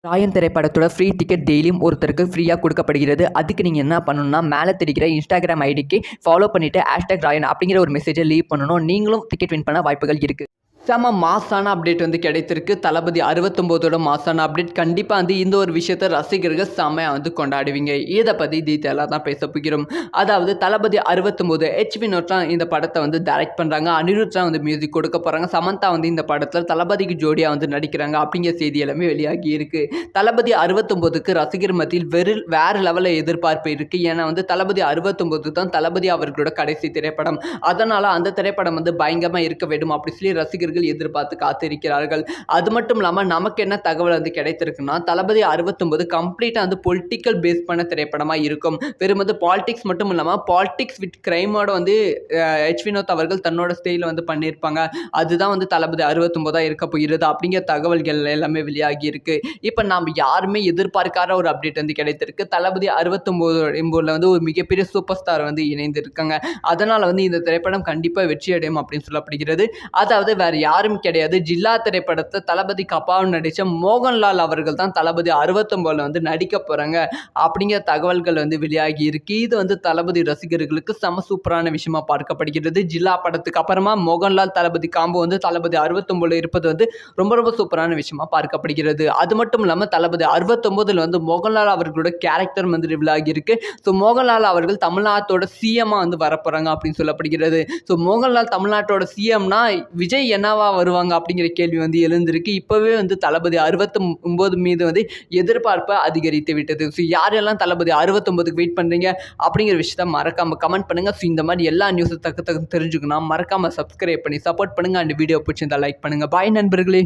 ராயன் திரைப்படத்தோட free ticket டெய்லியும் ஒருத்தருக்கு ஃப்ரீயாக கொடுக்கப்படுகிறது. அதுக்கு நீங்கள் என்ன பண்ணணும்னா, மேலே தெரிகிற இன்ஸ்டாகிராம் ஐடிக்கு ஃபாலோ பண்ணிவிட்டு #ராயன் அப்படிங்கிற ஒரு மெசேஜை லீவ் பண்ணணும். நீங்களும் டிக்கெட் வின் பண்ண வாய்ப்புகள் இருக்குது. செம மாசான அப்டேட் வந்து கிடைத்திருக்கு. தளபதி 69ஓட மாசான அப்டேட். கண்டிப்பாக இந்த ஒரு விஷயத்தை ரசிகர்கள் செம்மையாக கொண்டாடுவீங்க. இதை பற்றி டீட்டெயிலாக தான் பேச போகிறோம். அதாவது தளபதி 69 வினோத் தான் இந்த படத்தை டைரக்ட் பண்ணுறாங்க. அனிருத் தான் மியூசிக் கொடுக்க போகிறாங்க. சமந்தா இந்த படத்தில் தளபதிக்கு ஜோடியாக நடிக்கிறாங்க அப்படிங்கிற செய்தி எல்லாமே வெளியாகி இருக்கு. தளபதி 69க்கு ரசிகர் மத்தியில் வேறு லெவலில் எதிர்பார்ப்பு இருக்குது. ஏன்னா தளபதி 69 தான் தளபதி அவர்களோட கடைசி திரைப்படம். அதனால் அந்த திரைப்படம் பயங்கரமாக இருக்க வேண்டும் அப்படி சொல்லி ரசிகர்கள் எதிர்பார்த்து காத்திருக்கிறார்கள். அது மட்டும் இல்லாமல் நமக்கு என்ன தகவல் கிடைத்திருக்குன்னா, தளபதி 69 கம்ப்ளீட்டா பொலிட்டிக்கல் பேஸ் பண்ண திரைப்படமா இருக்கும். வெறும் பாலிடிக்ஸ் மட்டும் இல்லாமல் பாலிடிக்ஸ் வித் கிரைமோட வினோத் அவர்கள் தன்னோட ஸ்டைல பண்ணியிருப்பாங்க. அதுதான் தளபதி 69 இருக்க போகிறது அப்படிங்கிற தகவல்கள் எல்லாமே வெளியாகி இருக்கு. இப்போ நாம் யாருமே எதிர்பார்க்காத ஒரு அப்டேட் கிடைத்திருக்கு. தளபதி 69 ஒரு மிகப்பெரிய சூப்பர் ஸ்டார் இணைந்திருக்காங்க. அதனால இந்த திரைப்படம் கண்டிப்பா வெற்றி அடையும் அப்படின்னு சொல்லப்படுகிறது. அதாவது வேற யாரும் கிடையாது, ஜில்லா திரைப்படத்தை தளபதிக்கு அப்பாவும் நடித்த மோகன்லால் அவர்கள் தான் தளபதி 69 நடிக்க போறாங்க அப்படிங்கிற தகவல்கள் வெளியாகி இருக்கு. இது தளபதி ரசிகர்களுக்கு செம சூப்பரான விஷயமா பார்க்கப்படுகிறது. ஜில்லா படத்துக்கு அப்புறமா மோகன்லால் தளபதி காம்போ தளபதி 69 இருப்பது ரொம்ப ரொம்ப சூப்பரான விஷயமா பார்க்கப்படுகிறது. அது மட்டும் இல்லாமல் தளபதி 69 மோகன்லால் அவர்களோட கேரக்டர் ரிவீல் ஆகியிருக்கு. ஸோ மோகன்லால் அவர்கள் தமிழ்நாட்டோட சிஎம்மா வரப்போறாங்க அப்படின்னு சொல்லப்படுகிறது. ஸோ மோகன்லால் தமிழ்நாட்டோட சிஎம்னா விஜய் என்னவா வருவாங்க அப்படிங்கிற கேள்வி எழுந்திருக்கு. இப்போவே தளபதி 69 மீது எதிர்பார்ப்பை அதிகரித்து விட்டது. ஸோ யாரெல்லாம் தளபதி 69க்கு வெயிட் பண்ணுறீங்க அப்படிங்கிற விஷயத்த மறக்காமல் கமெண்ட் பண்ணுங்கள். ஸோ இந்த மாதிரி எல்லா நியூஸும் தக்க தெரிஞ்சுக்கணும் மறக்காமல் சப்ஸ்கிரைப் பண்ணி சப்போர்ட் பண்ணுங்கள். அண்ட் வீடியோ பிடிச்சிருந்தா லைக் பண்ணுங்கள். பாய் நண்பர்களே.